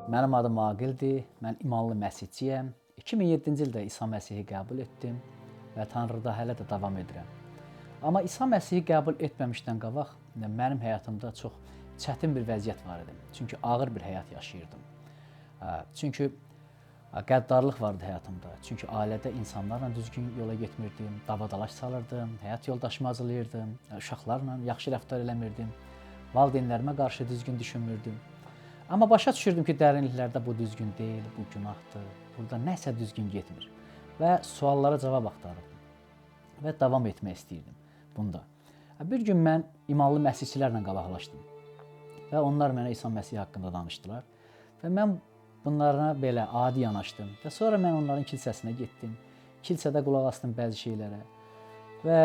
Mənim adım Aqildir, mən imanlı məsihçiyəm. 2007-ci ildə İsa Məsihi qəbul etdim və Tanrıda hələ də davam edirəm. Amma İsa Məsihi qəbul etməmişdən qabaq mənim həyatımda çox çətin bir vəziyyət var idi. Çünki ağır bir həyat yaşayırdım. Çünki qəddarlıq vardı həyatımda. Çünki ailədə insanlarla düzgün yola getmirdim, davadalaş salırdım, həyat yoldaşımı acılayırdım, uşaqlarla yaxşı rəftar eləmirdim, valideynlərimə qarşı düzgün düşünmürdüm. Amma başa düşürdüm ki, dərinliklərdə bu düzgün deyil, bu günahdır, burada nəsə düzgün getmir və suallara cavab axtarırdım və davam etmək istəyirdim bunda. Bir gün mən imanlı məsihçilərlə qabaqlaşdım və onlar mənə İsa Məsih haqqında danışdılar və mən bunlara belə adi yanaşdım və sonra mən onların kilsəsinə getdim, kilsədə qulaq asdım bəzi şeylərə və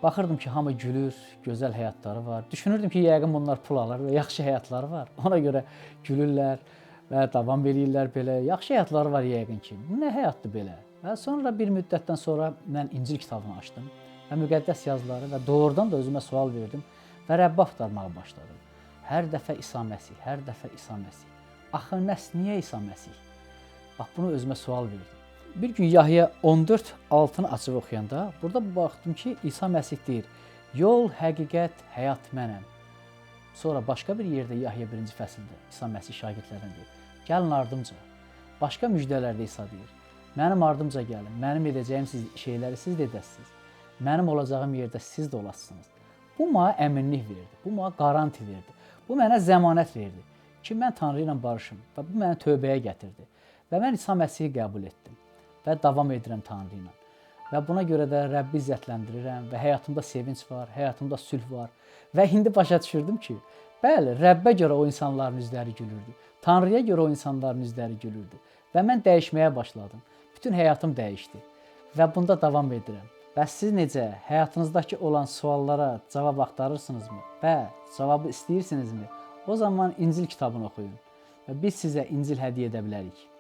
baxırdım ki, hamı gülür, gözəl həyatları var. Düşünürdüm ki, yəqin bunlar pul alır və yaxşı həyatları var. Ona görə gülürlər və davam edirlər belə. Yaxşı həyatları var yəqin ki. Bu nə həyatdır belə? Və sonra bir müddətdən sonra mən İncil kitabını açdım və müqəddəs yazıları və doğrudan da özümə sual verdim və Rəbbi axtarmağa başladım. Hər dəfə İsa Məsih, hər dəfə İsa Məsih. Axı niyə İsa Məsih? Bax, bunu özümə sual verdim. Bir gün Yahya 14:6-nı açıb oxuyanda burada baxdım ki, İsa Məsih deyir: "Yol, həqiqət, həyat mənəm." Sonra başqa bir yerdə Yahya 1-ci fəsildə İsa Məsih şagirdlərinə deyir: "Gəlin ardımca." Başqa müjdələrdə İsa deyir: "Mənim ardımca gəlin, mənim edəcəyim şeyləri siz də edəsiniz. Mənim olacağım yerdə siz də olasınız." Bu mənə əminlik verdi, bu mənə qaranti verdi. Bu mənə zəmanət verdi ki, mən Tanrı ilə barışım və bu məni tövbəyə gətirdi. Və mən İsa Məsihi qəbul etdim və davam edirəm Tanrı ilə. Və buna görə də Rəbbi izzətləndirirəm və həyatımda sevinç var, həyatımda sülh var. Və indi başa düşürdüm ki, bəli, Rəbbə görə o insanların üzləri gülürdü. Tanrıya görə o insanların üzləri gülürdü. Və mən dəyişməyə başladım. Bütün həyatım dəyişdi və bunda davam edirəm. Və siz necə həyatınızdakı olan suallara cavab axtarırsınızmı və cavabı istəyirsinizmi? O zaman İncil kitabını oxuyun və biz sizə İncil hədiyyə edə bilərik.